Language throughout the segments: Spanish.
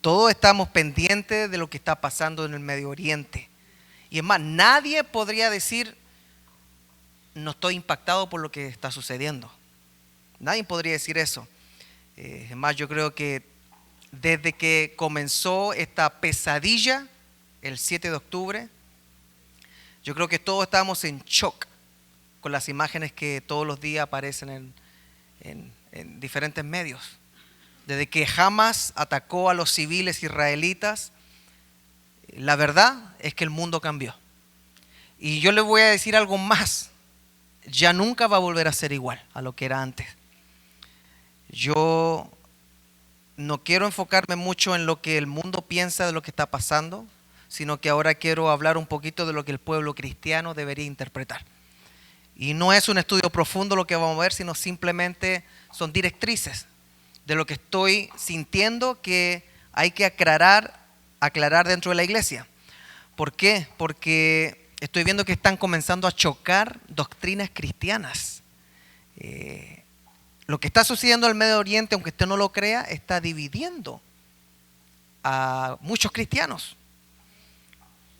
todos estamos pendientes de lo que está pasando en el Medio Oriente. Y es más, nadie podría decir, no estoy impactado por lo que está sucediendo. Nadie podría decir eso. Es más, yo creo que desde que comenzó esta pesadilla, el 7 de octubre, yo creo que todos estamos en shock con las imágenes que todos los días aparecen en diferentes medios. Desde que Hamas atacó a los civiles israelitas, la verdad es que el mundo cambió. Y yo le voy a decir algo más. Ya nunca va a volver a ser igual a lo que era antes. Yo no quiero enfocarme mucho en lo que el mundo piensa de lo que está pasando, sino que ahora quiero hablar un poquito de lo que el pueblo cristiano debería interpretar. Y no es un estudio profundo lo que vamos a ver, sino simplemente son directrices de lo que estoy sintiendo que hay que aclarar dentro de la iglesia. ¿Por qué? Porque estoy viendo que están comenzando a chocar doctrinas cristianas. Lo que está sucediendo en el Medio Oriente, aunque usted no lo crea, está dividiendo a muchos cristianos.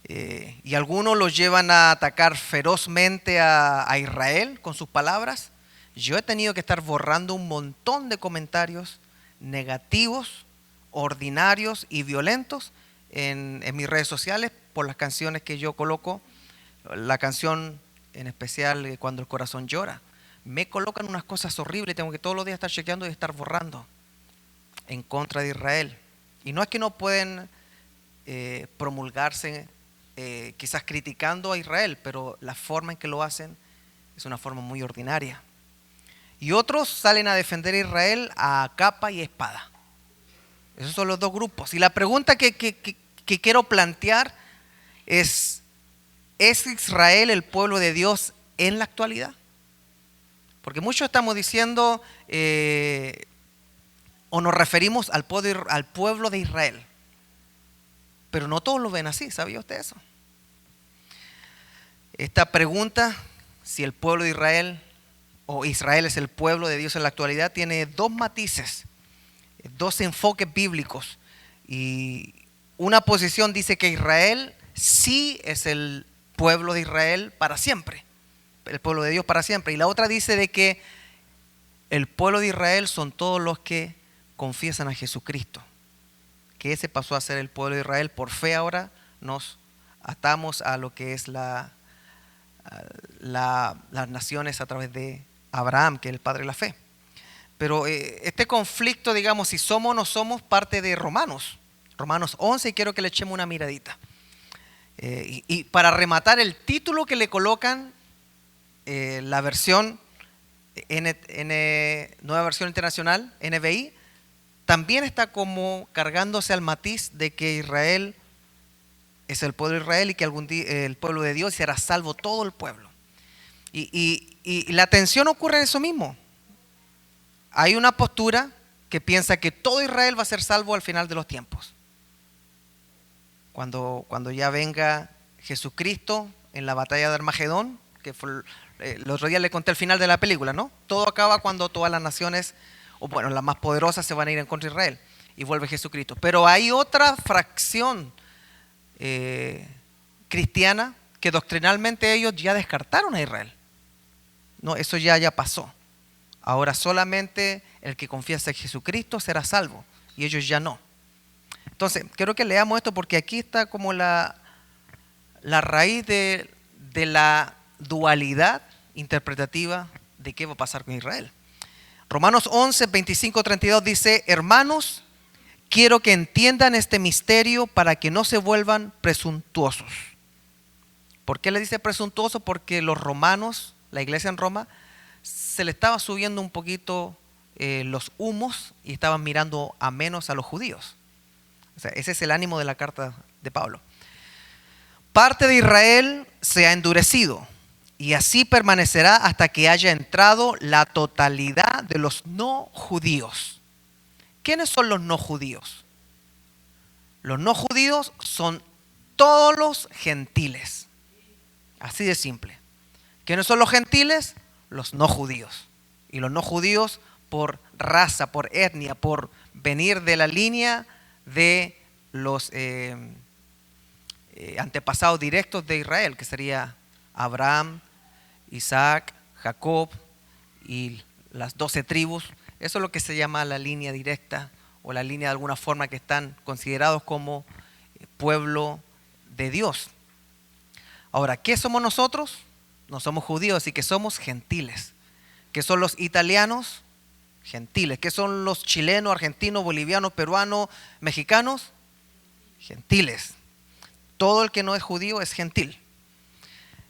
Y algunos los llevan a atacar ferozmente a Israel con sus palabras. Yo he tenido que estar borrando un montón de comentarios negativos, ordinarios y violentos en mis redes sociales por las canciones que yo coloco. La canción en especial Cuando el corazón llora. Me colocan unas cosas horribles, tengo que todos los días estar chequeando y estar borrando en contra de Israel. Y no es que no pueden promulgarse quizás criticando a Israel, pero la forma en que lo hacen es una forma muy ordinaria. Y otros salen a defender a Israel a capa y espada. Esos son los dos grupos. Y la pregunta que quiero plantear ¿es Israel el pueblo de Dios en la actualidad? Porque muchos estamos diciendo o nos referimos al pueblo de Israel. Pero no todos lo ven así, ¿sabía usted eso? Esta pregunta, si el pueblo de Israel o Israel es el pueblo de Dios en la actualidad, tiene dos matices, dos enfoques bíblicos. Y una posición dice que Israel sí es el pueblo de Israel para siempre, el pueblo de Dios para siempre. Y la otra dice de que el pueblo de Israel son todos los que confiesan a Jesucristo, que ese pasó a ser el pueblo de Israel. Por fe ahora nos atamos a lo que es las naciones a través de Abraham, que es el padre de la fe. Pero este conflicto, digamos, si somos o no somos, parte de Romanos 11, y quiero que le echemos una miradita. Y para rematar, el título que le colocan, la versión Nueva Versión Internacional, NBI, también está como cargándose al matiz de que Israel es el pueblo de Israel y que algún día el pueblo de Dios será salvo todo el pueblo. Y la tensión ocurre en eso mismo. Hay una postura que piensa que todo Israel va a ser salvo al final de los tiempos. Cuando ya venga Jesucristo en la batalla de Armagedón, que fue el otro día le conté el final de la película, ¿no? Todo acaba cuando todas las naciones, o bueno, las más poderosas se van a ir en contra de Israel y vuelve Jesucristo. Pero hay otra fracción cristiana que doctrinalmente ellos ya descartaron a Israel. No, eso ya pasó. Ahora solamente el que confiesa en Jesucristo será salvo y ellos ya no. Entonces, quiero que leamos esto porque aquí está como la raíz de la dualidad interpretativa de qué va a pasar con Israel. Romanos 11, 25, 32 dice: hermanos, quiero que entiendan este misterio para que no se vuelvan presuntuosos. ¿Por qué le dice presuntuoso? Porque los romanos, la iglesia en Roma, se le estaba subiendo un poquito los humos y estaban mirando a menos a los judíos. O sea, ese es el ánimo de la carta de Pablo. Parte de Israel se ha endurecido y así permanecerá hasta que haya entrado la totalidad de los no judíos. ¿Quiénes son los no judíos? Los no judíos son todos los gentiles. Así de simple. ¿Quiénes son los gentiles? Los no judíos. Y los no judíos por raza, por etnia, por venir de la línea de los antepasados directos de Israel, que sería Abraham, Isaac, Jacob y las 12 tribus. Eso es lo que se llama la línea directa, o la línea de alguna forma que están considerados como pueblo de Dios. Ahora, ¿qué somos nosotros? No somos judíos, así que somos gentiles. ¿Qué son los italianos? Gentiles. ¿Qué son los chilenos, argentinos, bolivianos, peruanos, mexicanos? Gentiles. Todo el que no es judío es gentil.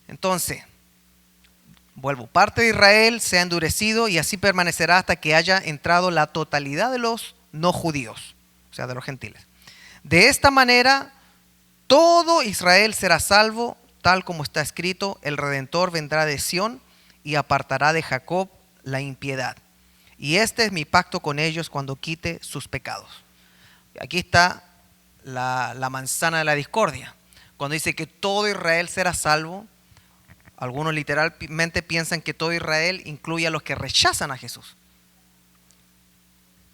Entonces, vuelvo, parte de Israel se ha endurecido y así permanecerá hasta que haya entrado la totalidad de los no judíos, o sea, de los gentiles. De esta manera, todo Israel será salvo, tal como está escrito: el Redentor vendrá de Sión y apartará de Jacob la impiedad. Y este es mi pacto con ellos cuando quite sus pecados. Aquí está la manzana de la discordia. Cuando dice que todo Israel será salvo, algunos literalmente piensan que todo Israel incluye a los que rechazan a Jesús.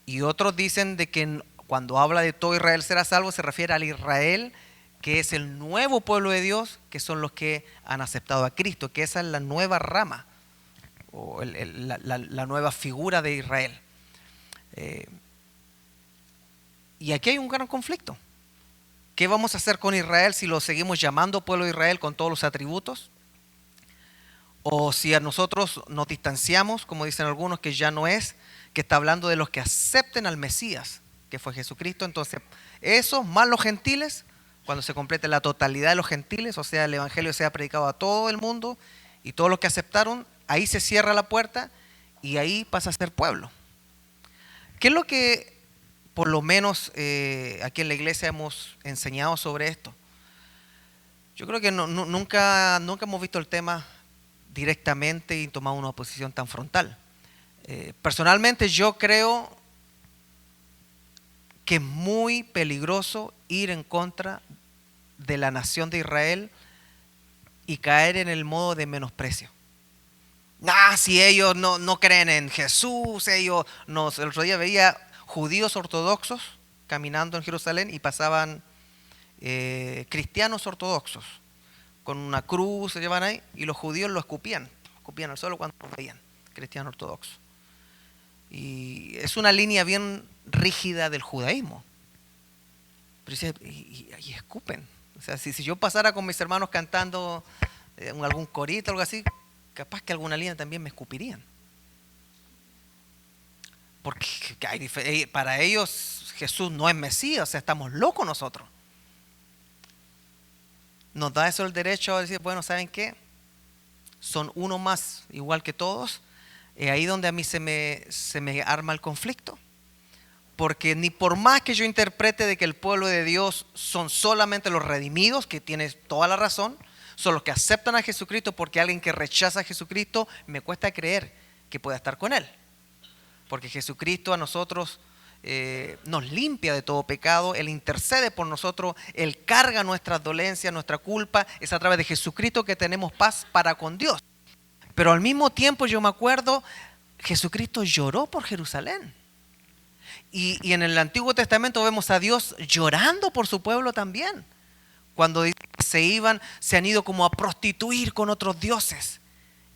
Y otros dicen de que cuando habla de todo Israel será salvo, se refiere al Israel que es el nuevo pueblo de Dios, que son los que han aceptado a Cristo, que esa es la nueva rama, o la nueva figura de Israel. Y aquí hay un gran conflicto. ¿Qué vamos a hacer con Israel si lo seguimos llamando pueblo de Israel con todos los atributos? O si a nosotros nos distanciamos, como dicen algunos, que ya no es, que está hablando de los que acepten al Mesías, que fue Jesucristo. Entonces, esos más los gentiles, cuando se complete la totalidad de los gentiles, o sea, el evangelio sea predicado a todo el mundo y todos los que aceptaron, ahí se cierra la puerta y ahí pasa a ser pueblo. ¿Qué es lo que por lo menos aquí en la iglesia hemos enseñado sobre esto? Yo creo que nunca hemos visto el tema directamente y tomado una posición tan frontal. Personalmente yo creo que es muy peligroso ir en contra de la nación de Israel y caer en el modo de menosprecio. Si ellos no creen en Jesús, ellos no. El otro día veía judíos ortodoxos caminando en Jerusalén y pasaban cristianos ortodoxos con una cruz, se llevan ahí, y los judíos lo escupían al suelo cuando los veían, cristiano ortodoxo. Y es una línea bien rígida del judaísmo. Pero dice, y escupen. O sea, si yo pasara con mis hermanos cantando algún corito o algo así, capaz que alguna línea también me escupirían. Porque para ellos Jesús no es Mesías, o sea, estamos locos nosotros. Nos da eso el derecho a decir, bueno, ¿saben qué? Son uno más, igual que todos. Ahí donde a mí se me arma el conflicto. Porque ni por más que yo interprete de que el pueblo de Dios son solamente los redimidos, que tienes toda la razón, son los que aceptan a Jesucristo, porque alguien que rechaza a Jesucristo me cuesta creer que pueda estar con Él. Porque Jesucristo a nosotros nos limpia de todo pecado, Él intercede por nosotros, Él carga nuestras dolencias, nuestra culpa. Es a través de Jesucristo que tenemos paz para con Dios. Pero al mismo tiempo yo me acuerdo, Jesucristo lloró por Jerusalén. Y en el Antiguo Testamento vemos a Dios llorando por su pueblo también. Cuando se han ido como a prostituir con otros dioses.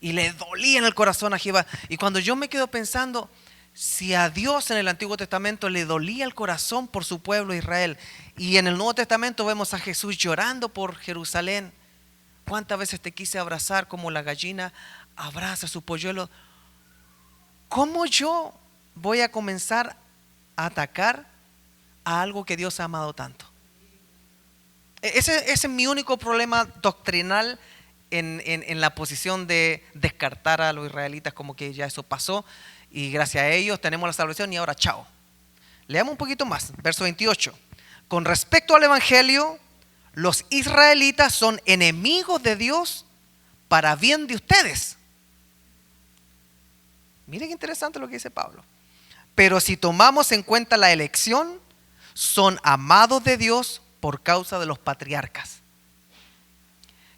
Y le dolía en el corazón a Jehová. Y cuando yo me quedo pensando, si a Dios en el Antiguo Testamento le dolía el corazón por su pueblo Israel, y en el Nuevo Testamento vemos a Jesús llorando por Jerusalén, ¿cuántas veces te quise abrazar como la gallina abraza a su polluelo? ¿Cómo yo voy a comenzar a atacar a algo que Dios ha amado tanto? Ese es mi único problema doctrinal en la posición de descartar a los israelitas, como que ya eso pasó y gracias a ellos tenemos la salvación y ahora chao. Leamos un poquito más, verso 28. Con respecto al evangelio, los israelitas son enemigos de Dios para bien de ustedes. Miren qué interesante lo que dice Pablo. Pero si tomamos en cuenta la elección, son amados de Dios por causa de los patriarcas.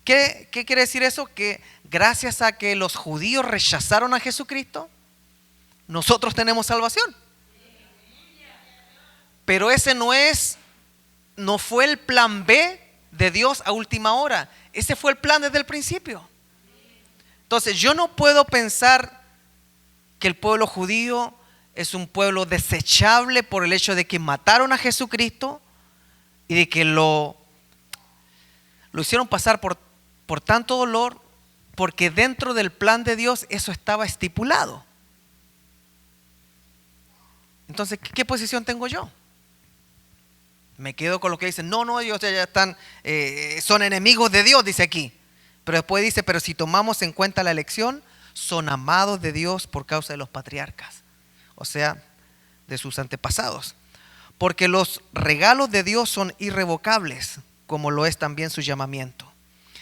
¿Qué quiere decir eso? Que gracias a que los judíos rechazaron a Jesucristo, nosotros tenemos salvación. Pero ese no es no fue el plan B de Dios a última hora. Ese fue el plan desde el principio. Entonces yo no puedo pensar que el pueblo judío es un pueblo desechable por el hecho de que mataron a Jesucristo y de que lo hicieron pasar por tanto dolor, porque dentro del plan de Dios eso estaba estipulado. Entonces, ¿qué posición tengo yo? Me quedo con lo que dicen, no, ellos ya están, son enemigos de Dios, dice aquí. Pero después dice, pero si tomamos en cuenta la elección, son amados de Dios por causa de los patriarcas, o sea, de sus antepasados. Porque los regalos de Dios son irrevocables, como lo es también su llamamiento.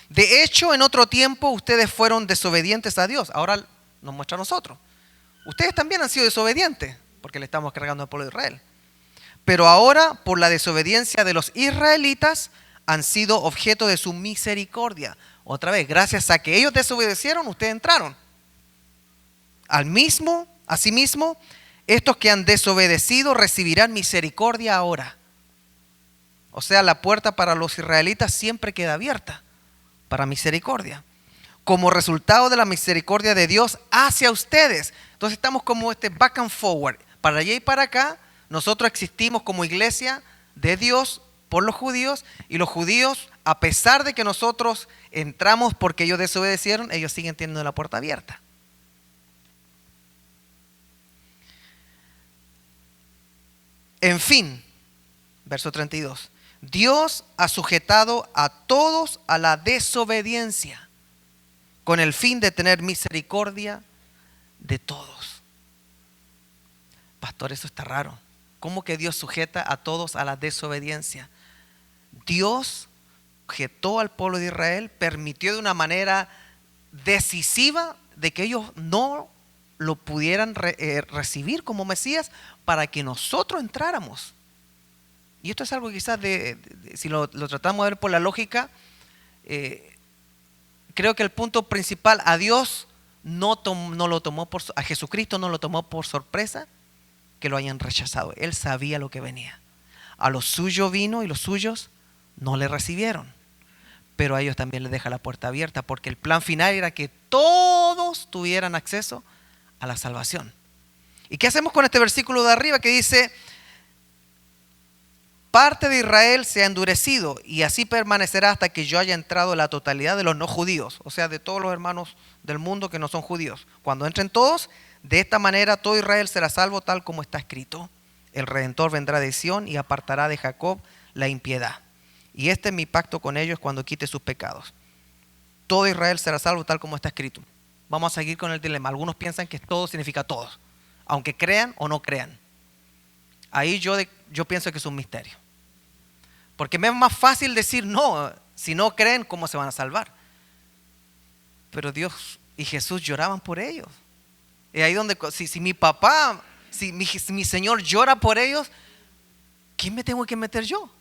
De hecho, en otro tiempo ustedes fueron desobedientes a Dios. Ahora nos muestra a nosotros. Ustedes también han sido desobedientes, porque le estamos cargando al pueblo de Israel. Pero ahora, por la desobediencia de los israelitas, han sido objeto de su misericordia. Otra vez, gracias a que ellos desobedecieron, ustedes entraron. Asimismo, estos que han desobedecido recibirán misericordia ahora. O sea, la puerta para los israelitas siempre queda abierta para misericordia, como resultado de la misericordia de Dios hacia ustedes. Entonces estamos como back and forward, para allá y para acá. Nosotros existimos como iglesia de Dios por los judíos, y los judíos, a pesar de que nosotros entramos porque ellos desobedecieron, ellos siguen teniendo la puerta abierta. En fin, verso 32, Dios ha sujetado a todos a la desobediencia con el fin de tener misericordia de todos. Pastor, eso está raro. ¿Cómo que Dios sujeta a todos a la desobediencia? Dios sujetó al pueblo de Israel, permitió de una manera decisiva de que ellos no lo pudieran recibir como Mesías para que nosotros entráramos. Y esto es algo quizás si lo tratamos de ver por la lógica, creo que el punto principal, a Dios a Jesucristo no lo tomó por sorpresa que lo hayan rechazado. Él sabía lo que venía. A los suyos vino y los suyos no le recibieron. Pero a ellos también les deja la puerta abierta, porque el plan final era que todos tuvieran acceso a la salvación. ¿Y qué hacemos con este versículo de arriba que dice: parte de Israel se ha endurecido y así permanecerá hasta que yo haya entrado la totalidad de los no judíos? O sea, de todos los hermanos del mundo que no son judíos. Cuando entren todos, de esta manera todo Israel será salvo, tal como está escrito: el Redentor vendrá de Sión y apartará de Jacob la impiedad. Y este es mi pacto con ellos cuando quite sus pecados. Todo Israel será salvo, tal como está escrito. Vamos a seguir con el dilema. Algunos piensan que todo significa todos, aunque crean o no crean. Ahí yo pienso que es un misterio. Porque me es más fácil decir no, si no creen, ¿cómo se van a salvar? Pero Dios y Jesús lloraban por ellos. Y ahí donde, si mi papá, si mi Señor llora por ellos, ¿quién me tengo que meter yo?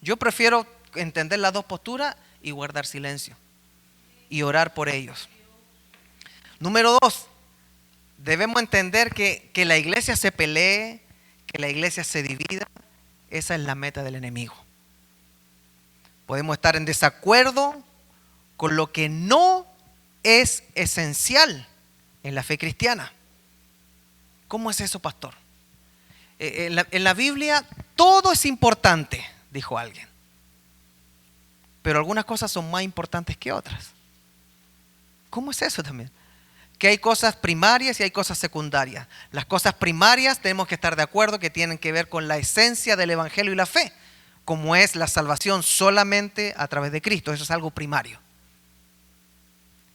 Yo prefiero entender las dos posturas y guardar silencio y orar por ellos. Número 2, debemos entender que la iglesia se pelee, que la iglesia se divida. Esa es la meta del enemigo. Podemos estar en desacuerdo con lo que no es esencial en la fe cristiana. ¿Cómo es eso, pastor? En la Biblia todo es importante, dijo alguien. Pero algunas cosas son más importantes que otras. ¿Cómo es eso también? Que hay cosas primarias y hay cosas secundarias. Las cosas primarias tenemos que estar de acuerdo que tienen que ver con la esencia del evangelio y la fe, como es la salvación solamente a través de Cristo. Eso es algo primario.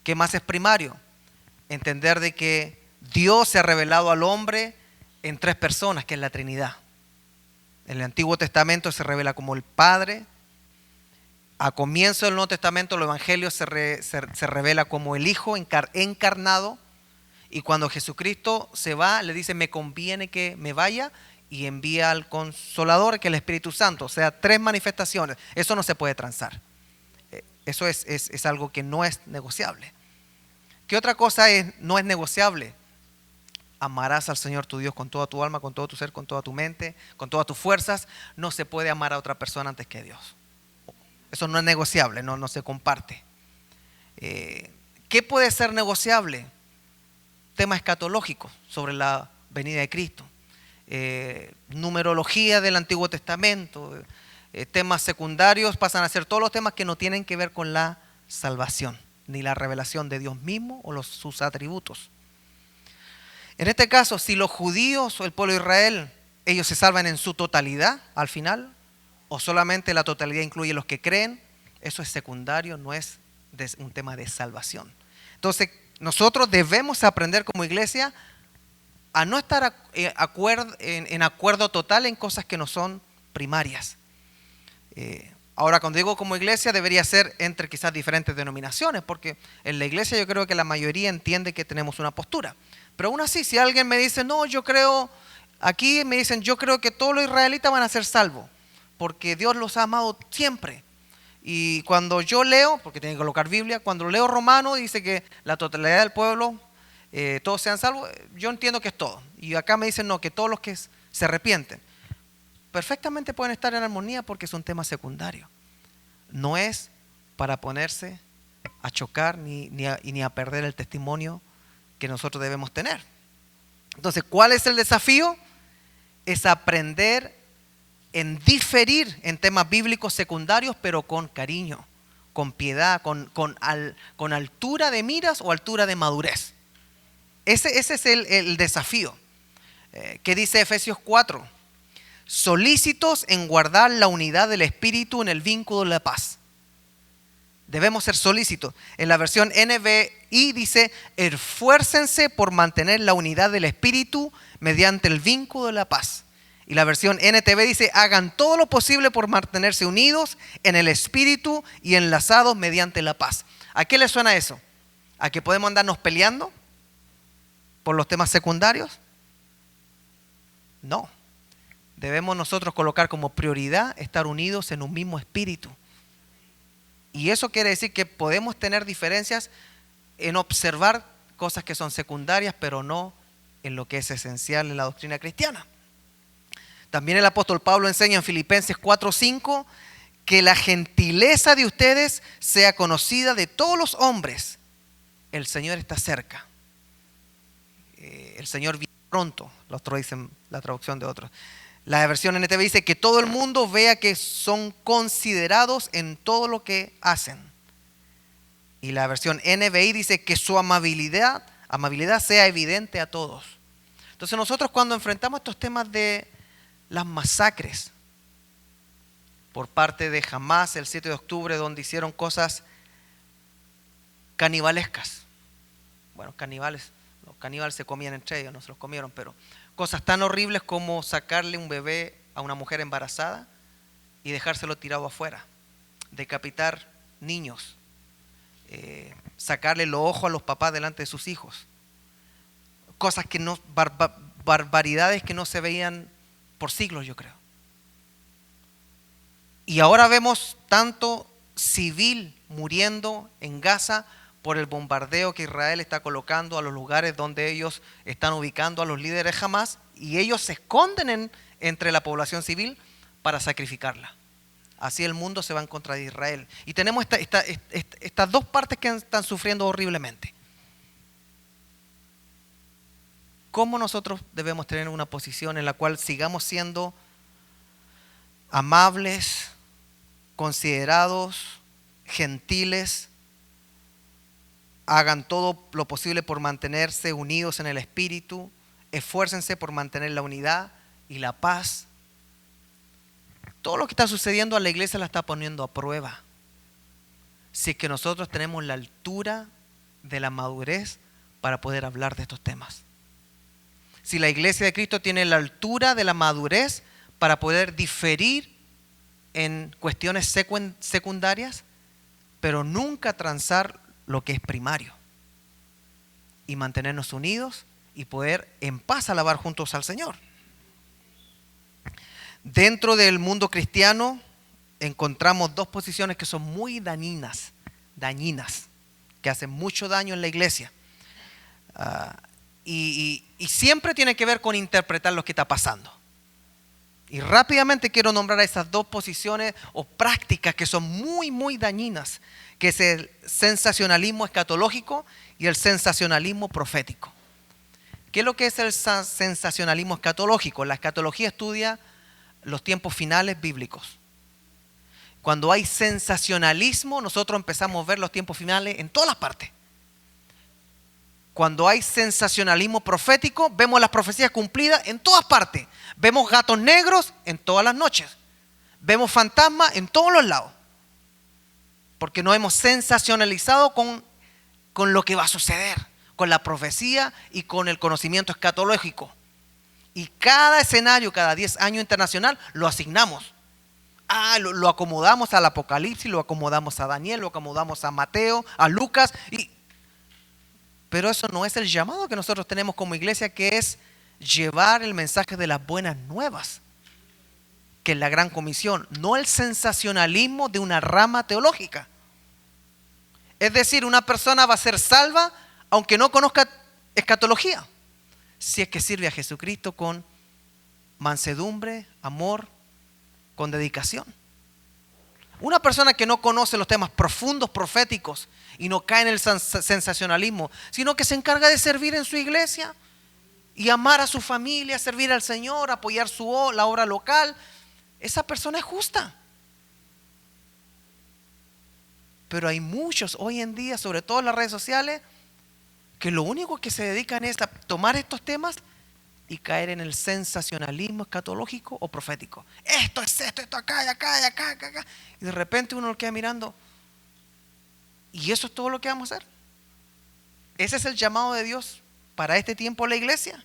¿Qué más es primario? Entender de que Dios se ha revelado al hombre en 3 personas, que es la Trinidad. En el Antiguo Testamento se revela como el Padre. A comienzo del Nuevo Testamento el Evangelio se revela como el Hijo encarnado. Y cuando Jesucristo se va, le dice: me conviene que me vaya, y envía al Consolador, que es el Espíritu Santo. O sea, 3 manifestaciones. Eso no se puede transar. Eso es algo que no es negociable. ¿Qué otra cosa no es negociable? amarás al Señor tu Dios con toda tu alma, con todo tu ser, con toda tu mente, con todas tus fuerzas. No se puede amar a otra persona antes que a Dios. Eso no es negociable, no se comparte. ¿Qué puede ser negociable? Temas escatológicos sobre la venida de Cristo. Numerología del Antiguo Testamento. Temas secundarios pasan a ser todos los temas que no tienen que ver con la salvación, ni la revelación de Dios mismo o sus atributos. En este caso, si los judíos o el pueblo de Israel, ellos se salvan en su totalidad al final, o solamente la totalidad incluye los que creen, eso es secundario, no es un tema de salvación. Entonces, nosotros debemos aprender como iglesia a no estar en acuerdo total en cosas que no son primarias. Ahora, cuando digo como iglesia, debería ser entre quizás diferentes denominaciones, porque en la iglesia yo creo que la mayoría entiende que tenemos una postura. Pero aún así, si alguien me dice, no, yo creo, aquí me dicen, yo creo que todos los israelitas van a ser salvos, porque Dios los ha amado siempre. Y cuando yo leo, porque tienen que colocar Biblia, cuando leo Romano dice que la totalidad del pueblo, todos sean salvos, yo entiendo que es todo. Y acá me dicen, no, que todos los que se arrepienten. Perfectamente pueden estar en armonía porque es un tema secundario. No es para ponerse a chocar ni a perder el testimonio que nosotros debemos tener. Entonces, ¿cuál es el desafío? Es aprender en diferir en temas bíblicos secundarios, pero con cariño, con piedad, con altura de miras o altura de madurez. Ese es el desafío. ¿Qué dice Efesios 4? Solícitos en guardar la unidad del Espíritu en el vínculo de la paz. Debemos ser solícitos. En la versión NBI dice, esfuércense por mantener la unidad del Espíritu mediante el vínculo de la paz. Y la versión NTV dice, hagan todo lo posible por mantenerse unidos en el Espíritu y enlazados mediante la paz. ¿A qué le suena eso? ¿A que podemos andarnos peleando por los temas secundarios? No. Debemos nosotros colocar como prioridad estar unidos en un mismo espíritu. Y eso quiere decir que podemos tener diferencias en observar cosas que son secundarias, pero no en lo que es esencial en la doctrina cristiana. También el apóstol Pablo enseña en Filipenses 4:5 que la gentileza de ustedes sea conocida de todos los hombres. El Señor está cerca. El Señor viene pronto, los otros dicen la traducción de otros. La versión NTV dice que todo el mundo vea que son considerados en todo lo que hacen. Y la versión NBI dice que su amabilidad sea evidente a todos. Entonces nosotros cuando enfrentamos estos temas de las masacres por parte de Hamás el 7 de octubre, donde hicieron cosas canibalescas. Bueno, los caníbales se comían entre ellos, no se los comieron, pero cosas tan horribles como sacarle un bebé a una mujer embarazada y dejárselo tirado afuera, decapitar niños, sacarle los ojos a los papás delante de sus hijos, cosas que no, barbaridades que no se veían por siglos, yo creo. Y ahora vemos tanto civil muriendo en Gaza por el bombardeo que Israel está colocando a los lugares donde ellos están ubicando a los líderes Hamás, y ellos se esconden entre la población civil para sacrificarla. Así el mundo se va en contra de Israel. Y tenemos estas dos partes que están sufriendo horriblemente. ¿Cómo nosotros debemos tener una posición en la cual sigamos siendo amables, considerados, gentiles, hagan todo lo posible por mantenerse unidos en el Espíritu, esfuércense por mantener la unidad y la paz? Todo lo que está sucediendo a la iglesia la está poniendo a prueba. Si es que nosotros tenemos la altura de la madurez para poder hablar de estos temas. Si la iglesia de Cristo tiene la altura de la madurez para poder diferir en cuestiones secundarias, pero nunca transar lo que es primario, y mantenernos unidos y poder en paz alabar juntos al Señor. Dentro del mundo cristiano encontramos dos posiciones que son muy dañinas, que hacen mucho daño en la iglesia. y siempre tiene que ver con interpretar lo que está pasando. Y rápidamente quiero nombrar esas dos posiciones o prácticas que son muy, muy dañinas, que es el sensacionalismo escatológico y el sensacionalismo profético. ¿Qué es lo que es el sensacionalismo escatológico? La escatología estudia los tiempos finales bíblicos. Cuando hay sensacionalismo, nosotros empezamos a ver los tiempos finales en todas las partes. Cuando hay sensacionalismo profético, vemos las profecías cumplidas en todas partes. Vemos gatos negros en todas las noches. Vemos fantasmas en todos los lados. Porque nos hemos sensacionalizado con lo que va a suceder, con la profecía y con el conocimiento escatológico. Y cada escenario, cada 10 años internacional, lo asignamos. Lo acomodamos al Apocalipsis, lo acomodamos a Daniel, lo acomodamos a Mateo, a Lucas. Pero eso no es el llamado que nosotros tenemos como iglesia, que es llevar el mensaje de las buenas nuevas, que es la gran comisión, no el sensacionalismo de una rama teológica. Es decir, una persona va a ser salva aunque no conozca escatología, si es que sirve a Jesucristo con mansedumbre, amor, con dedicación. Una persona que no conoce los temas profundos proféticos y no cae en el sensacionalismo, sino que se encarga de servir en su iglesia y amar a su familia, servir al Señor, apoyar la obra local, esa persona es justa. Pero hay muchos hoy en día, sobre todo en las redes sociales, que lo único que se dedican es a tomar estos temas y caer en el sensacionalismo escatológico o profético. Esto es esto acá, y acá, y acá, y acá. Y de repente uno lo queda mirando. ¿Y eso es todo lo que vamos a hacer? ¿Ese es el llamado de Dios para este tiempo de la iglesia?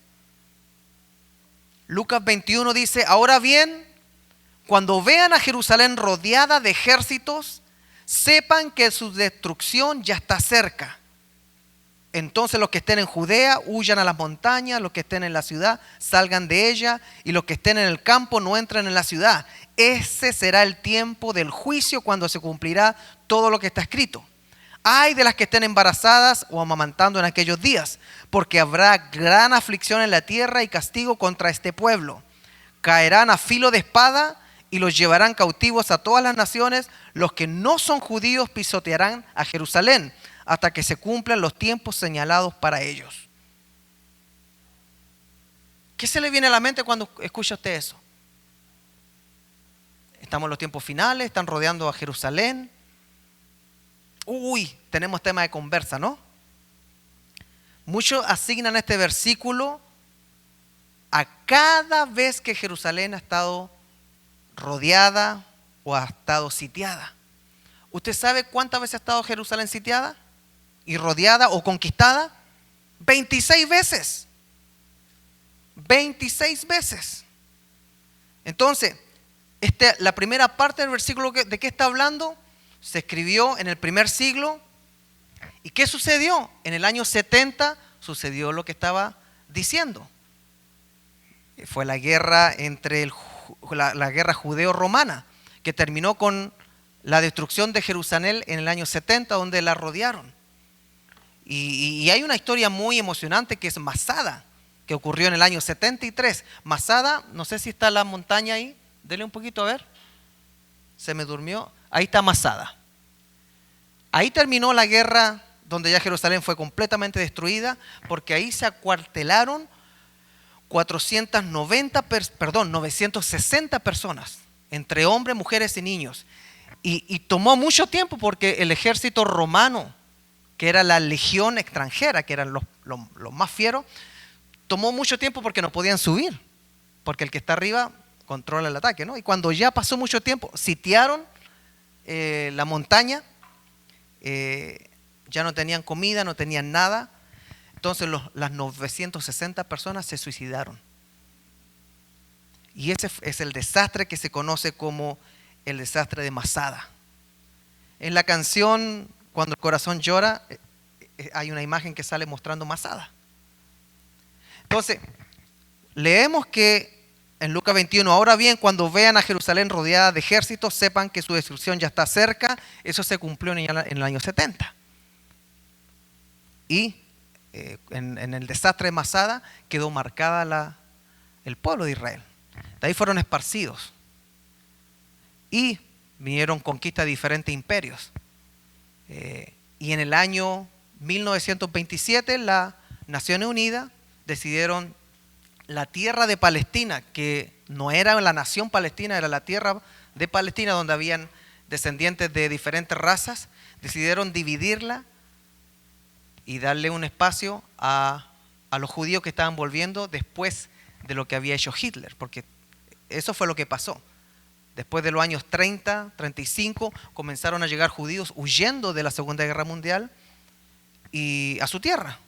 Lucas 21 dice: ahora bien, cuando vean a Jerusalén rodeada de ejércitos, sepan que su destrucción ya está cerca. Entonces los que estén en Judea huyan a las montañas, los que estén en la ciudad salgan de ella, y los que estén en el campo no entren en la ciudad. Ese será el tiempo del juicio, cuando se cumplirá todo lo que está escrito. Ay de las que estén embarazadas o amamantando en aquellos días, porque habrá gran aflicción en la tierra y castigo contra este pueblo. Caerán a filo de espada y los llevarán cautivos a todas las naciones. Los que no son judíos pisotearán a Jerusalén hasta que se cumplan los tiempos señalados para ellos. ¿Qué se le viene a la mente cuando escucha usted eso? Estamos en los tiempos finales, están rodeando a Jerusalén. Tenemos tema de conversa, ¿no? Muchos asignan este versículo a cada vez que Jerusalén ha estado rodeada o ha estado sitiada. ¿Usted sabe cuántas veces ha estado Jerusalén sitiada y rodeada o conquistada? 26 veces. 26 veces. Entonces, la primera parte del versículo, ¿de qué está hablando? Se escribió en el primer siglo. ¿Y qué sucedió? En el año 70 sucedió lo que estaba diciendo. Fue la guerra la guerra judeo-romana, que terminó con la destrucción de Jerusalén en el año 70, donde la rodearon. Y hay una historia muy emocionante que es Masada, que ocurrió en el año 73. Masada, no sé si está la montaña ahí, denle un poquito a ver. Se me durmió. Ahí está Masada. Ahí terminó la guerra, donde ya Jerusalén fue completamente destruida, porque ahí se acuartelaron 960 personas, entre hombres, mujeres y niños. Y tomó mucho tiempo, porque el ejército romano, que era la legión extranjera, que eran los más fieros, tomó mucho tiempo porque no podían subir, porque el que está arriba controla el ataque, ¿no? Y cuando ya pasó mucho tiempo, sitiaron la montaña, ya no tenían comida, no tenían nada. Entonces las 960 personas se suicidaron. Y ese es el desastre que se conoce como el desastre de Masada. En la canción Cuando el corazón llora, hay una imagen que sale mostrando Masada. Entonces, leemos que en Lucas 21, ahora bien, cuando vean a Jerusalén rodeada de ejércitos, sepan que su destrucción ya está cerca. Eso se cumplió en el año 70. Y en el desastre de Masada, quedó marcada el pueblo de Israel. De ahí fueron esparcidos. Y vinieron conquistas de diferentes imperios. Y en el año 1927 las Naciones Unidas decidieron la tierra de Palestina, que no era la nación palestina, era la tierra de Palestina donde habían descendientes de diferentes razas, decidieron dividirla y darle un espacio a los judíos que estaban volviendo después de lo que había hecho Hitler, porque eso fue lo que pasó. Después de los años 30, 35, comenzaron a llegar judíos huyendo de la Segunda Guerra Mundial y a su tierra.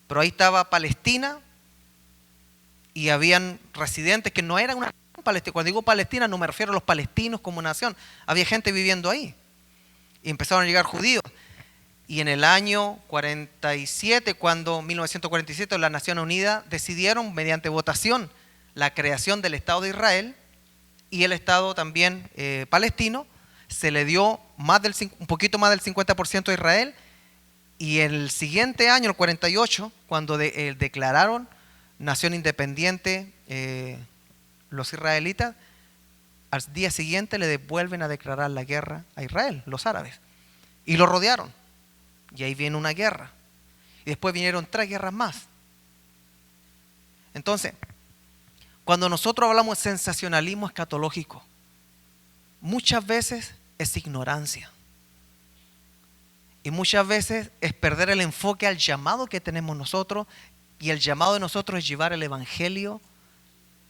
Pero ahí estaba Palestina y habían residentes que no eran una nación palestina. Cuando digo Palestina no me refiero a los palestinos como nación. Había gente viviendo ahí. Y empezaron a llegar judíos. Y en el año 47, 1947, las Naciones Unidas decidieron mediante votación la creación del Estado de Israel y el Estado también palestino. Se le dio un poquito más del 50% a Israel. Y el siguiente año, el 48, cuando declararon nación independiente los israelitas, al día siguiente le devuelven a declarar la guerra a Israel, los árabes. Y lo rodearon. Y ahí viene una guerra. Y después vinieron 3 guerras más. Entonces, cuando nosotros hablamos de sensacionalismo escatológico, muchas veces es ignorancia. Y muchas veces es perder el enfoque al llamado que tenemos nosotros. Y el llamado de nosotros es llevar el evangelio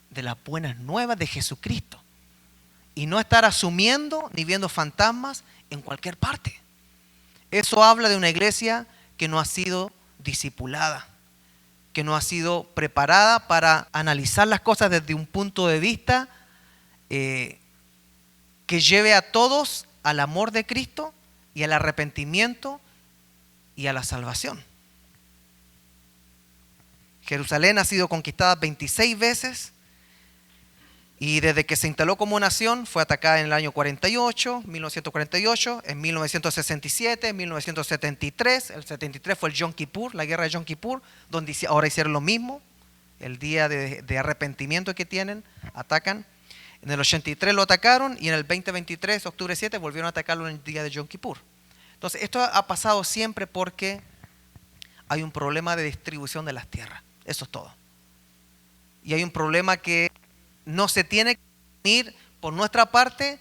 de las buenas nuevas de Jesucristo. Y no estar asumiendo ni viendo fantasmas en cualquier parte. Eso habla de una iglesia que no ha sido discipulada, que no ha sido preparada para analizar las cosas desde un punto de vista que lleve a todos al amor de Cristo y al arrepentimiento y a la salvación. Jerusalén ha sido conquistada 26 veces y desde que se instaló como nación fue atacada en el año 1948, en 1967, en 1973. El 73 fue el Yom Kippur, la guerra de Yom Kippur, donde ahora hicieron lo mismo, el día de arrepentimiento que tienen, atacan. En el 83 lo atacaron y en el 2023, octubre 7, volvieron a atacarlo en el día de Yom Kippur. Entonces, esto ha pasado siempre porque hay un problema de distribución de las tierras. Eso es todo. Y hay un problema que no se tiene que ir por nuestra parte,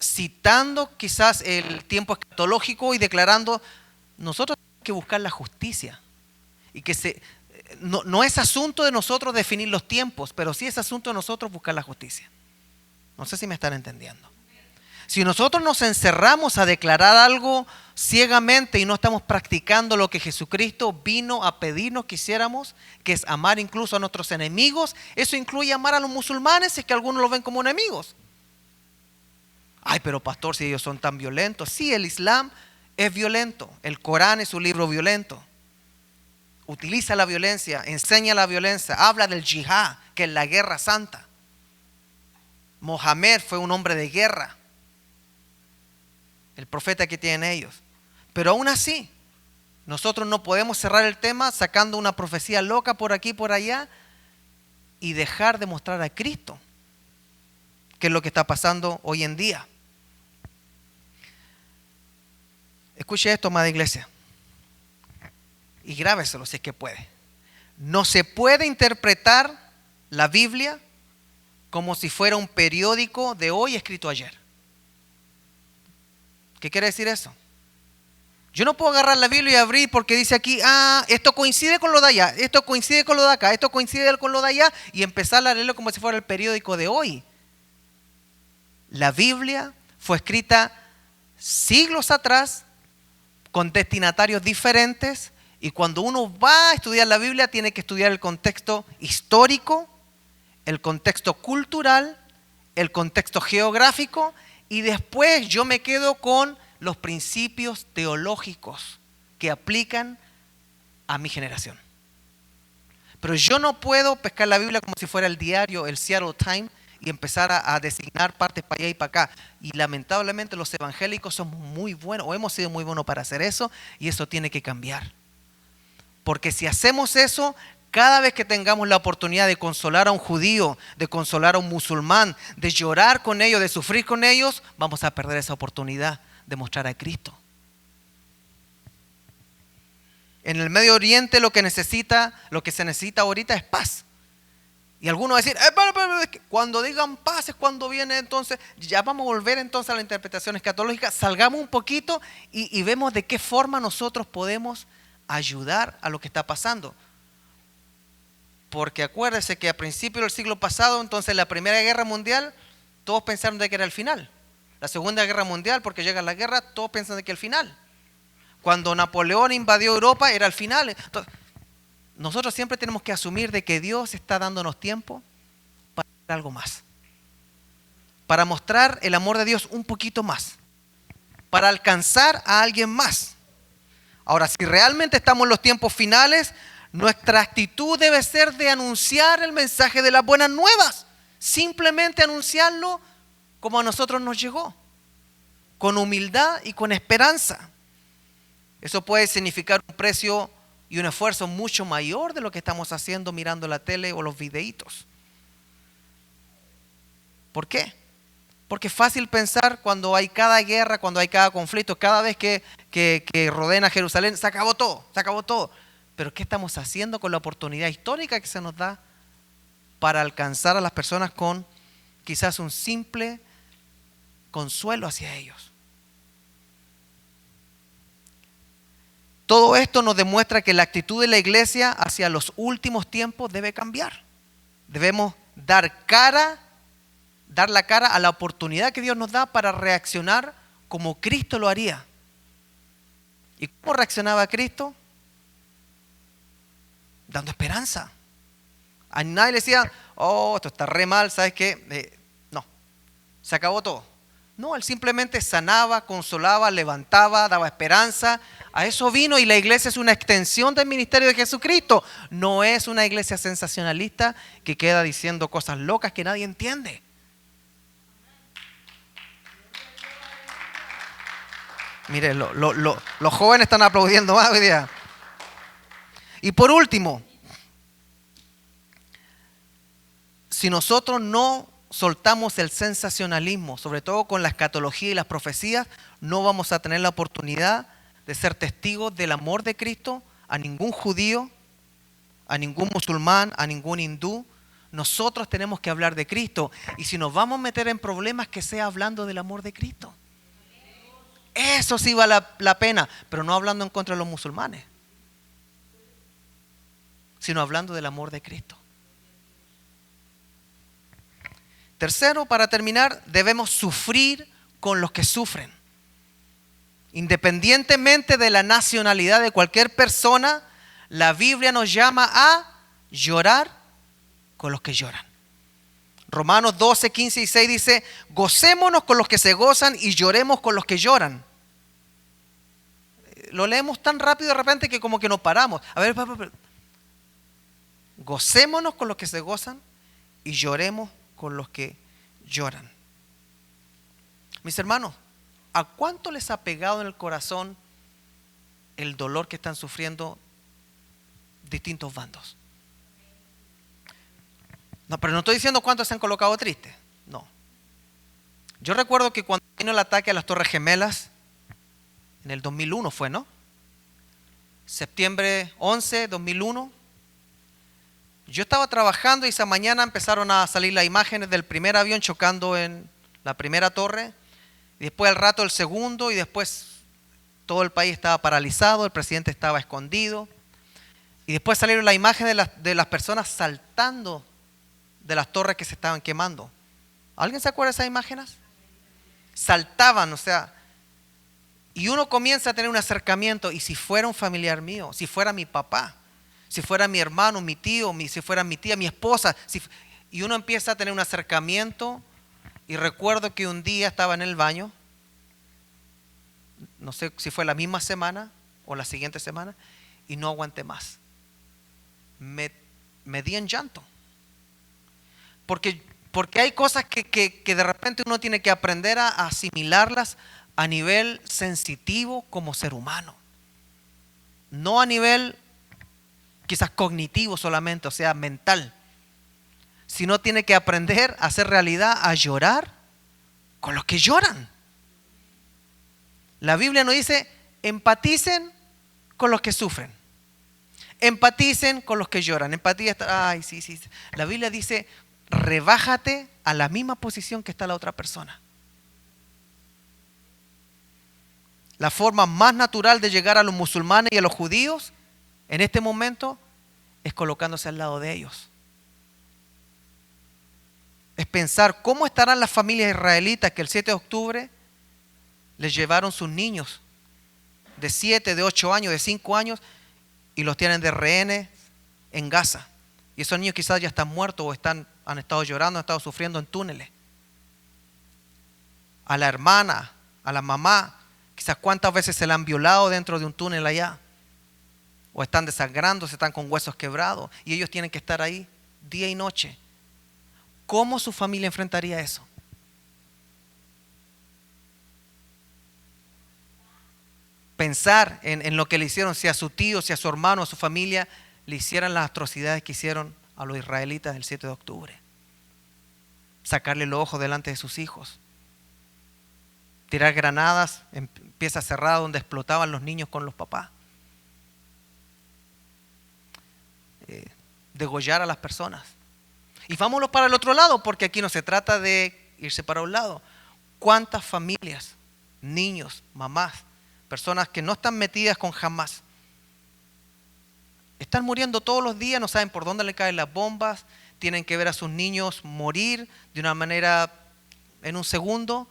citando quizás el tiempo escatológico y declarando, nosotros tenemos que buscar la justicia. Y que no es asunto de nosotros definir los tiempos, pero sí es asunto de nosotros buscar la justicia. No sé si me están entendiendo. Si nosotros nos encerramos a declarar algo ciegamente y no estamos practicando lo que Jesucristo vino a pedirnos que hiciéramos, que es amar incluso a nuestros enemigos, eso incluye amar a los musulmanes, si es que algunos los ven como enemigos. Ay, pero pastor, si ellos son tan violentos. Sí, el Islam es violento, el Corán es un libro violento. Utiliza la violencia, enseña la violencia, habla del yihad, que es la guerra santa. Mohamed fue un hombre de guerra, el profeta que tienen ellos. Pero aún así, nosotros no podemos cerrar el tema sacando una profecía loca por aquí y por allá y dejar de mostrar a Cristo, que es lo que está pasando hoy en día. Escuche esto, amada iglesia, y grábeselo si es que puede. No se puede interpretar la Biblia como si fuera un periódico de hoy escrito ayer. ¿Qué quiere decir eso? Yo no puedo agarrar la Biblia y abrir porque dice aquí, esto coincide con lo de allá, esto coincide con lo de acá, esto coincide con lo de allá, y empezar a leerlo como si fuera el periódico de hoy. La Biblia fue escrita siglos atrás con destinatarios diferentes, y cuando uno va a estudiar la Biblia tiene que estudiar el contexto histórico, el contexto cultural, el contexto geográfico, y después yo me quedo con los principios teológicos que aplican a mi generación. Pero yo no puedo pescar la Biblia como si fuera el diario, el Seattle Times, y empezar a designar partes para allá y para acá. Y lamentablemente los evangélicos somos muy buenos, o hemos sido muy buenos para hacer eso, y eso tiene que cambiar. Porque si hacemos eso, cada vez que tengamos la oportunidad de consolar a un judío, de consolar a un musulmán, de llorar con ellos, de sufrir con ellos, vamos a perder esa oportunidad de mostrar a Cristo. En el Medio Oriente lo que se necesita ahorita es paz. Y algunos van a decir, cuando digan paz es cuando viene entonces, ya vamos a volver entonces a las interpretaciones escatológicas, salgamos un poquito y vemos de qué forma nosotros podemos ayudar a lo que está pasando. Porque acuérdese que a principios del siglo pasado, entonces la Primera Guerra Mundial, todos pensaron de que era el final. La Segunda Guerra Mundial, porque llega la guerra, todos piensan de que era el final. Cuando Napoleón invadió Europa, era el final. Entonces, nosotros siempre tenemos que asumir de que Dios está dándonos tiempo para hacer algo más. Para mostrar el amor de Dios un poquito más. Para alcanzar a alguien más. Ahora, si realmente estamos en los tiempos finales, nuestra actitud debe ser de anunciar el mensaje de las buenas nuevas. Simplemente anunciarlo como a nosotros nos llegó. Con humildad y con esperanza. Eso puede significar un precio y un esfuerzo mucho mayor de lo que estamos haciendo mirando la tele o los videitos. ¿Por qué? Porque es fácil pensar cuando hay cada guerra, cuando hay cada conflicto, cada vez que rodean a Jerusalén, se acabó todo. Pero ¿qué estamos haciendo con la oportunidad histórica que se nos da para alcanzar a las personas con quizás un simple consuelo hacia ellos? Todo esto nos demuestra que la actitud de la iglesia hacia los últimos tiempos debe cambiar. Debemos dar la cara a la oportunidad que Dios nos da para reaccionar como Cristo lo haría. ¿Y cómo reaccionaba Cristo? Dando esperanza. A nadie le decía, esto está re mal, ¿sabes qué? No, se acabó todo. No, Él simplemente sanaba, consolaba, levantaba, daba esperanza. A eso vino, y la iglesia es una extensión del ministerio de Jesucristo. No es una iglesia sensacionalista que queda diciendo cosas locas que nadie entiende. Mire, los jóvenes están aplaudiendo más hoy día. Y por último, si nosotros no soltamos el sensacionalismo, sobre todo con la escatología y las profecías, no vamos a tener la oportunidad de ser testigos del amor de Cristo a ningún judío, a ningún musulmán, a ningún hindú. Nosotros tenemos que hablar de Cristo, y si nos vamos a meter en problemas, que sea hablando del amor de Cristo. Eso sí vale la pena, pero no hablando en contra de los musulmanes, sino hablando del amor de Cristo. Tercero, para terminar, debemos sufrir con los que sufren. Independientemente de la nacionalidad de cualquier persona, la Biblia nos llama a llorar con los que lloran. Romanos 12, 15 y 6 dice, gocémonos con los que se gozan y lloremos con los que lloran. Lo leemos tan rápido de repente que como que nos paramos. A ver, gocémonos con los que se gozan y lloremos con los que lloran. Mis hermanos, ¿a cuánto les ha pegado en el corazón el dolor que están sufriendo distintos bandos? No, pero no estoy diciendo cuántos se han colocado tristes. No. Yo recuerdo que cuando vino el ataque a las Torres Gemelas, en el 2001 fue, ¿no? Septiembre 11, 2001. Yo estaba trabajando y esa mañana empezaron a salir las imágenes del primer avión chocando en la primera torre, y después al rato el segundo, y después todo el país estaba paralizado, el presidente estaba escondido, y después salieron las imágenes de las personas saltando de las torres que se estaban quemando. ¿Alguien se acuerda de esas imágenes? Saltaban, y uno comienza a tener un acercamiento, y si fuera un familiar mío, si fuera mi papá, si fuera mi hermano, mi tío, si fuera mi tía, mi esposa, y uno empieza a tener un acercamiento. Y recuerdo que un día estaba en el baño, no sé si fue la misma semana o la siguiente semana, y no aguanté más. Me di en llanto. Porque hay cosas que de repente uno tiene que aprender a asimilarlas a nivel sensitivo como ser humano. No a nivel quizás cognitivo solamente, o sea, mental, sino tiene que aprender a hacer realidad, a llorar con los que lloran. La Biblia nos dice, empaticen con los que sufren. Empaticen con los que lloran. Empatía está, ay, sí. La Biblia dice, rebájate a la misma posición que está la otra persona. La forma más natural de llegar a los musulmanes y a los judíos en este momento es colocándose al lado de ellos. Es pensar cómo estarán las familias israelitas que el 7 de octubre les llevaron sus niños de 7, de 8 años, de 5 años y los tienen de rehenes en Gaza. Y esos niños quizás ya están muertos o han estado llorando, han estado sufriendo en túneles. A la hermana, a la mamá, quizás cuántas veces se la han violado dentro de un túnel allá. O están desangrándose, están con huesos quebrados y ellos tienen que estar ahí día y noche. ¿Cómo su familia enfrentaría eso? Pensar en lo que le hicieron, si a su tío, si a su hermano, a su familia, le hicieran las atrocidades que hicieron a los israelitas el 7 de octubre. Sacarle los ojos delante de sus hijos. Tirar granadas en piezas cerradas donde explotaban los niños con los papás. Degollar a las personas. Y vámonos para el otro lado, porque aquí no se trata de irse para un lado. ¿Cuántas familias, niños, mamás, personas que no están metidas con Hamás, están muriendo todos los días, no saben por dónde le caen las bombas, tienen que ver a sus niños morir de una manera en un segundo,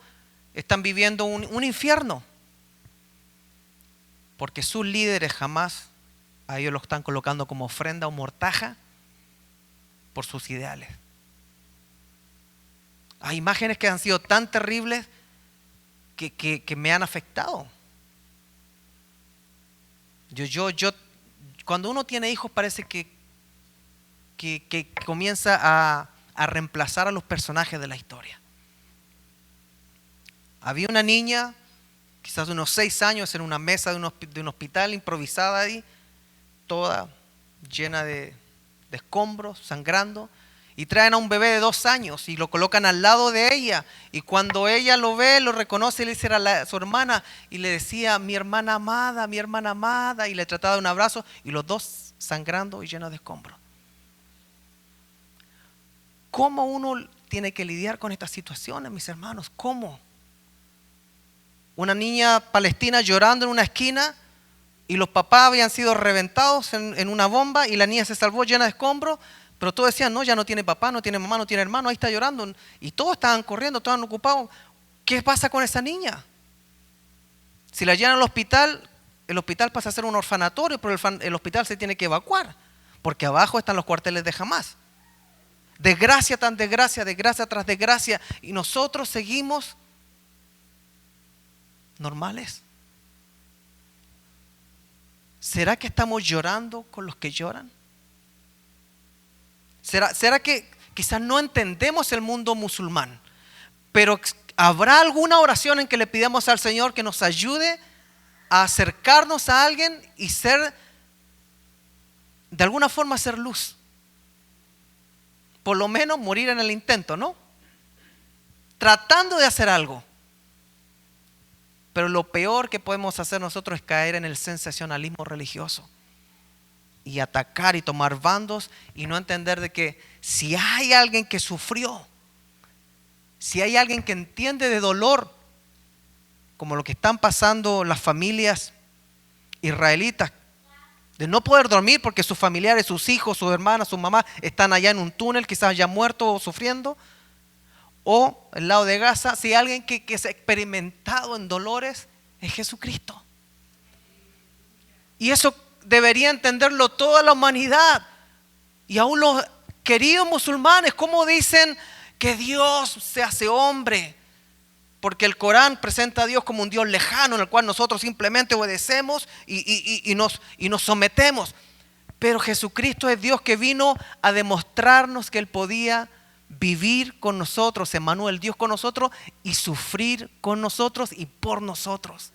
están viviendo un infierno? Porque sus líderes Hamás, a ellos los están colocando como ofrenda o mortaja por sus ideales. Hay imágenes que han sido tan terribles que me han afectado. Cuando uno tiene hijos parece que comienza a reemplazar a los personajes de la historia. Había una niña, quizás de unos 6 años, en una mesa de un hospital improvisada ahí, toda llena de escombros, sangrando, y traen a un bebé de 2 años y lo colocan al lado de ella, y cuando ella lo ve, lo reconoce, le dice a su hermana, y le decía, mi hermana amada, y le trataba de un abrazo, y los dos sangrando y llenos de escombros. ¿Cómo uno tiene que lidiar con estas situaciones, mis hermanos? ¿Cómo? Una niña palestina llorando en una esquina, y los papás habían sido reventados en una bomba y la niña se salvó llena de escombros, pero todos decían, no, ya no tiene papá, no tiene mamá, no tiene hermano, ahí está llorando. Y todos estaban corriendo, todos estaban ocupados. ¿Qué pasa con esa niña? Si la llevan al hospital, el hospital pasa a ser un orfanatorio, pero el hospital se tiene que evacuar, porque abajo están los cuarteles de Hamás. Desgracia tras desgracia, desgracia tras desgracia, y nosotros seguimos normales. ¿Será que estamos llorando con los que lloran? ¿Será que quizás no entendemos el mundo musulmán? Pero ¿habrá alguna oración en que le pidamos al Señor que nos ayude a acercarnos a alguien y ser, de alguna forma, ser luz? Por lo menos morir en el intento, ¿no? Tratando de hacer algo. Pero lo peor que podemos hacer nosotros es caer en el sensacionalismo religioso y atacar y tomar bandos y no entender de que si hay alguien que sufrió, si hay alguien que entiende de dolor, como lo que están pasando las familias israelitas, de no poder dormir porque sus familiares, sus hijos, sus hermanas, sus mamás están allá en un túnel, quizás ya muertos o sufriendo, o el lado de Gaza, si hay alguien que se ha experimentado en dolores, es Jesucristo. Y eso debería entenderlo toda la humanidad. Y aún los queridos musulmanes, ¿cómo dicen que Dios se hace hombre? Porque el Corán presenta a Dios como un Dios lejano en el cual nosotros simplemente obedecemos y nos sometemos. Pero Jesucristo es Dios que vino a demostrarnos que Él podía vivir con nosotros, Emmanuel, Dios con nosotros, y sufrir con nosotros y por nosotros.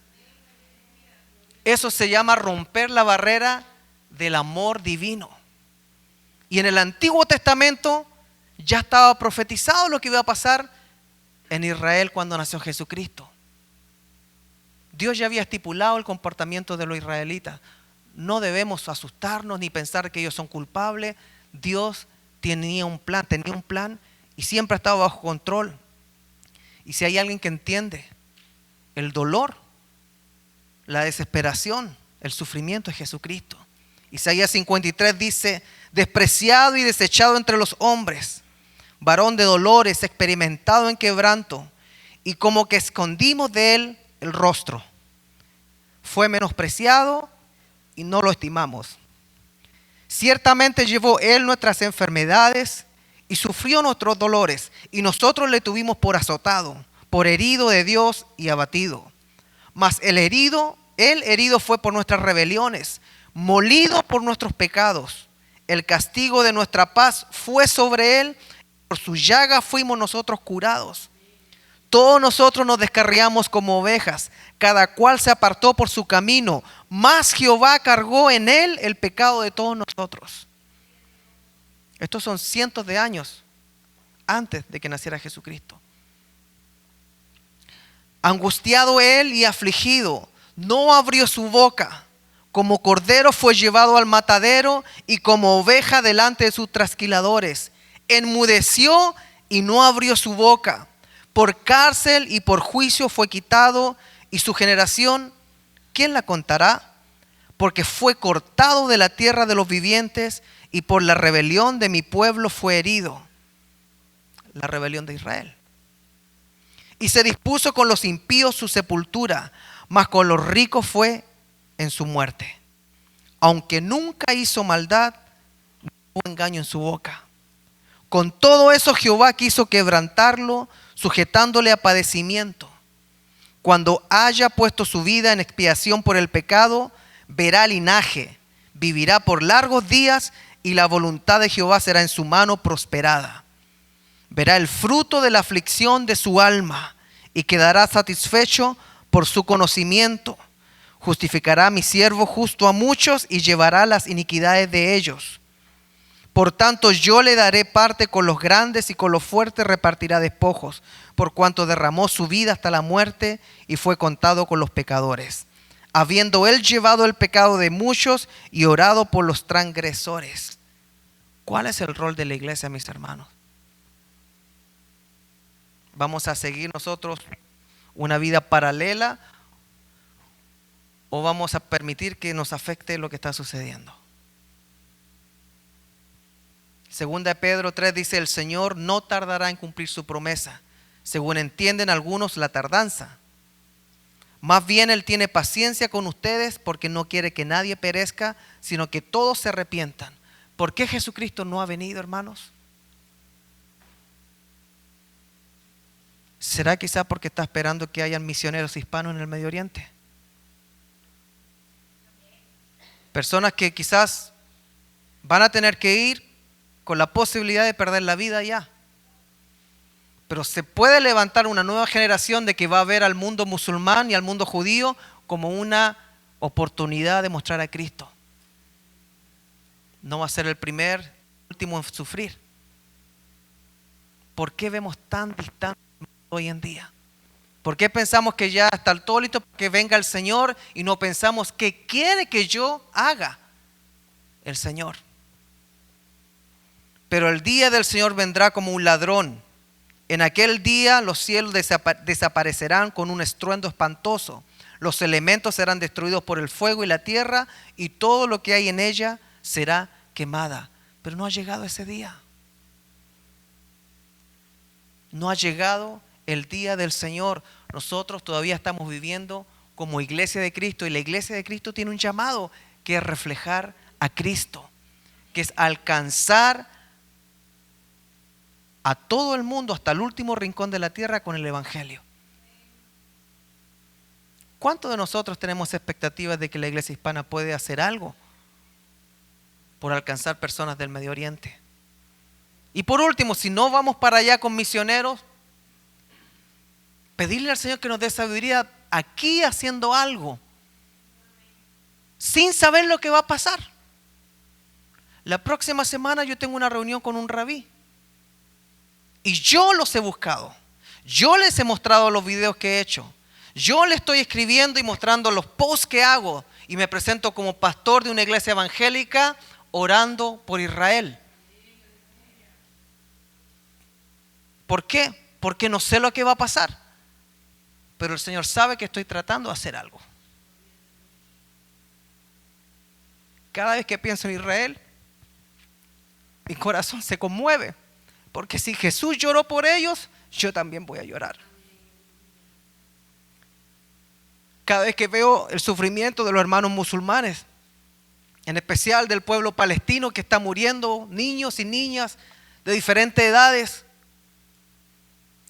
Eso se llama romper la barrera del amor divino. Y en el Antiguo Testamento ya estaba profetizado lo que iba a pasar en Israel cuando nació Jesucristo. Dios ya había estipulado el comportamiento de los israelitas. No debemos asustarnos ni pensar que ellos son culpables. Dios tenía un plan y siempre ha estado bajo control. Y si hay alguien que entiende el dolor, la desesperación, el sufrimiento, es Jesucristo. Isaías 53 dice: despreciado y desechado entre los hombres, varón de dolores, experimentado en quebranto, y como que escondimos de él el rostro. Fue menospreciado y no lo estimamos. Ciertamente llevó él nuestras enfermedades y sufrió nuestros dolores, y nosotros le tuvimos por azotado, por herido de Dios y abatido. Mas él herido fue por nuestras rebeliones, molido por nuestros pecados. El castigo de nuestra paz fue sobre él, por su llaga fuimos nosotros curados. Todos nosotros nos descarriamos como ovejas, cada cual se apartó por su camino, mas Jehová cargó en él el pecado de todos nosotros. Estos son cientos de años antes de que naciera Jesucristo. Angustiado él y afligido, no abrió su boca. Como cordero fue llevado al matadero, y como oveja delante de sus trasquiladores. Enmudeció y no abrió su boca. Por cárcel y por juicio fue quitado, y su generación, ¿quién la contará? Porque fue cortado de la tierra de los vivientes, y por la rebelión de mi pueblo fue herido. La rebelión de Israel. Y se dispuso con los impíos su sepultura, mas con los ricos fue en su muerte. Aunque nunca hizo maldad, no hubo engaño en su boca. Con todo eso Jehová quiso quebrantarlo, sujetándole a padecimiento. Cuando haya puesto su vida en expiación por el pecado, verá linaje, vivirá por largos días, y la voluntad de Jehová será en su mano prosperada. Verá el fruto de la aflicción de su alma, y quedará satisfecho por su conocimiento. Justificará a mi siervo justo a muchos, y llevará las iniquidades de ellos. Por tanto yo le daré parte con los grandes, y con los fuertes repartirá despojos, por cuanto derramó su vida hasta la muerte y fue contado con los pecadores, habiendo él llevado el pecado de muchos y orado por los transgresores. ¿Cuál es el rol de la iglesia, mis hermanos? ¿Vamos a seguir nosotros una vida paralela o vamos a permitir que nos afecte lo que está sucediendo? Segunda de Pedro 3 dice: el Señor no tardará en cumplir su promesa, según entienden algunos la tardanza. Más bien Él tiene paciencia con ustedes, porque no quiere que nadie perezca, sino que todos se arrepientan. ¿Por qué Jesucristo no ha venido, hermanos? ¿Será quizá porque está esperando que hayan misioneros hispanos en el Medio Oriente? Personas que quizás van a tener que ir con la posibilidad de perder la vida allá. Pero se puede levantar una nueva generación de que va a ver al mundo musulmán y al mundo judío como una oportunidad de mostrar a Cristo. No va a ser el primer, último en sufrir. ¿Por qué vemos tan distante hoy en día? ¿Por qué pensamos que ya está todo listo para que venga el Señor y no pensamos qué quiere que yo haga el Señor? Pero el día del Señor vendrá como un ladrón. En aquel día los cielos desaparecerán con un estruendo espantoso. Los elementos serán destruidos por el fuego y la tierra, y todo lo que hay en ella será quemada. Pero no ha llegado ese día. No ha llegado el día del Señor. Nosotros todavía estamos viviendo como iglesia de Cristo, y la iglesia de Cristo tiene un llamado que es reflejar a Cristo, que es alcanzar a todo el mundo hasta el último rincón de la tierra con el Evangelio. ¿Cuántos de nosotros tenemos expectativas de que la iglesia hispana puede hacer algo por alcanzar personas del Medio Oriente? Y por último, si no vamos para allá con misioneros, pedirle al Señor que nos dé sabiduría aquí haciendo algo, sin saber lo que va a pasar. La próxima semana yo tengo una reunión con un rabí. Y yo los he buscado. Yo les he mostrado los videos que he hecho. Yo le estoy escribiendo y mostrando los posts que hago. Y me presento como pastor de una iglesia evangélica orando por Israel. ¿Por qué? Porque no sé lo que va a pasar. Pero el Señor sabe que estoy tratando de hacer algo. Cada vez que pienso en Israel, mi corazón se conmueve. Porque si Jesús lloró por ellos, yo también voy a llorar. Cada vez que veo el sufrimiento de los hermanos musulmanes, en especial del pueblo palestino que está muriendo, niños y niñas de diferentes edades,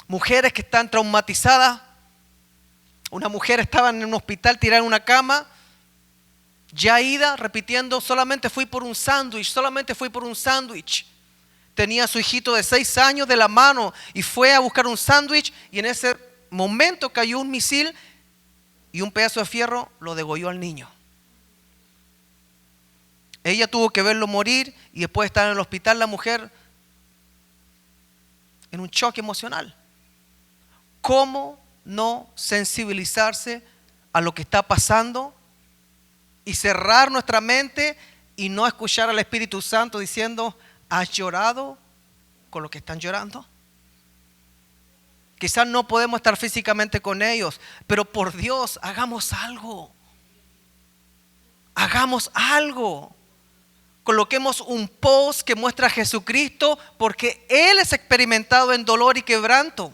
mujeres que están traumatizadas. Una mujer estaba en un hospital tirada en una cama, ya ida, repitiendo, solamente fui por un sándwich, solamente fui por un sándwich. Tenía a su hijito de 6 años de la mano y fue a buscar un sándwich, y en ese momento cayó un misil y un pedazo de fierro lo degolló al niño. Ella tuvo que verlo morir y después estar en el hospital la mujer en un choque emocional. ¿Cómo no sensibilizarse a lo que está pasando y cerrar nuestra mente y no escuchar al Espíritu Santo diciendo: ¿has llorado con lo que están llorando? Quizás no podemos estar físicamente con ellos, pero por Dios, hagamos algo. Hagamos algo. Coloquemos un post que muestra a Jesucristo, porque Él es experimentado en dolor y quebranto.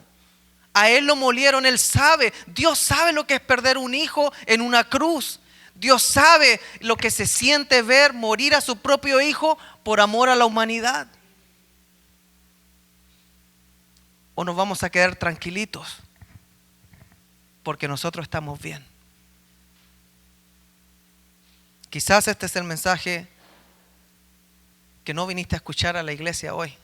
A Él lo molieron, Él sabe. Dios sabe lo que es perder un hijo en una cruz. Dios sabe lo que se siente ver morir a su propio hijo por amor a la humanidad. ¿O nos vamos a quedar tranquilitos porque nosotros estamos bien? Quizás este es el mensaje que no viniste a escuchar a la iglesia hoy.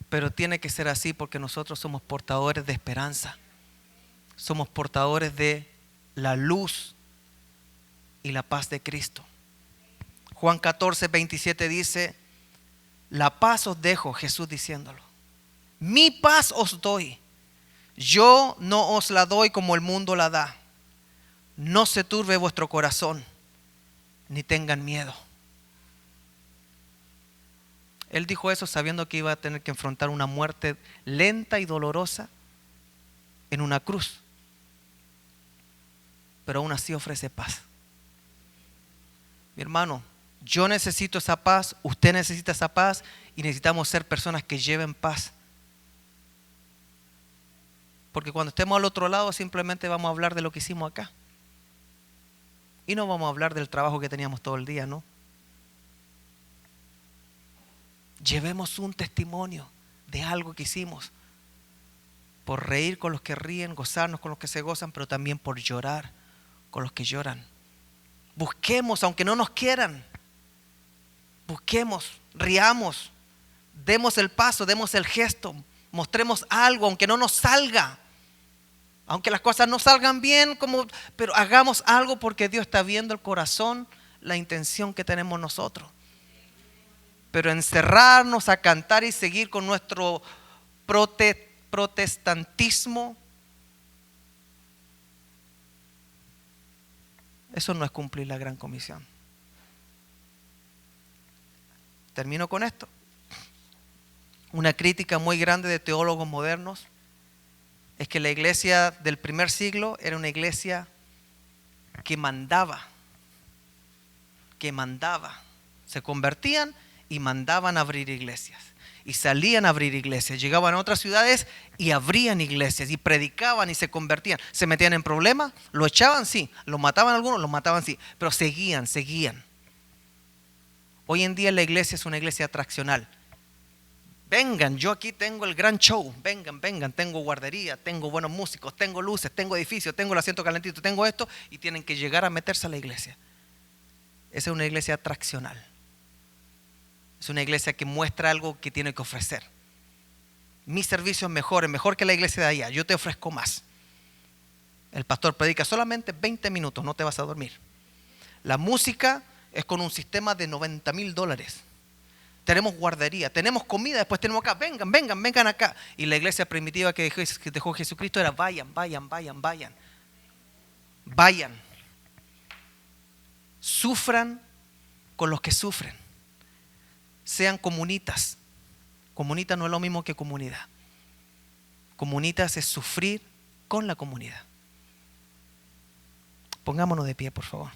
Pero tiene que ser así porque nosotros somos portadores de esperanza. Somos portadores de la luz y la paz de Cristo. Juan 14:27 dice: la paz os dejo, Jesús diciéndolo. Mi paz os doy. Yo no os la doy como el mundo la da. No se turbe vuestro corazón, ni tengan miedo. Él dijo eso sabiendo que iba a tener que enfrentar una muerte lenta y dolorosa en una cruz. Pero aún así ofrece paz. Mi hermano, yo necesito esa paz, usted necesita esa paz, y necesitamos ser personas que lleven paz. Porque cuando estemos al otro lado simplemente vamos a hablar de lo que hicimos acá. Y no vamos a hablar del trabajo que teníamos todo el día, ¿no? Llevemos un testimonio de algo que hicimos. Por reír con los que ríen, gozarnos con los que se gozan, pero también por llorar con los que lloran. Busquemos, aunque no nos quieran. Busquemos, riamos, demos el paso, demos el gesto, mostremos algo, aunque no nos salga. Aunque las cosas no salgan bien, pero hagamos algo porque Dios está viendo el corazón, la intención que tenemos nosotros. Pero encerrarnos a cantar y seguir con nuestro protestantismo, eso no es cumplir la gran comisión. Termino con esto. Una crítica muy grande de teólogos modernos es que la iglesia del primer siglo era una iglesia que mandaba. Se convertían y mandaban a abrir iglesias. Y salían a abrir iglesias. Llegaban a otras ciudades y abrían iglesias. Y predicaban y se convertían. Se metían en problemas, lo echaban, sí. Lo mataban algunos, lo mataban, sí. Pero seguían. Hoy en día la iglesia es una iglesia atraccional. Vengan, yo aquí tengo el gran show. Vengan, tengo guardería, tengo buenos músicos, tengo luces, tengo edificios, tengo el asiento calentito, tengo esto. Y tienen que llegar a meterse a la iglesia. Esa es una iglesia atraccional. Es una iglesia que muestra algo que tiene que ofrecer. Mi servicio es mejor que la iglesia de allá. Yo te ofrezco más. El pastor predica solamente 20 minutos, no te vas a dormir. La música es con un sistema de $90,000. Tenemos guardería, tenemos comida, después tenemos acá, vengan acá. Y la iglesia primitiva que dejó Jesucristo era vayan. Sufran con los que sufren. Sean comunitas. Comunita no es lo mismo que comunidad. Comunitas es sufrir con la comunidad. Pongámonos de pie, por favor.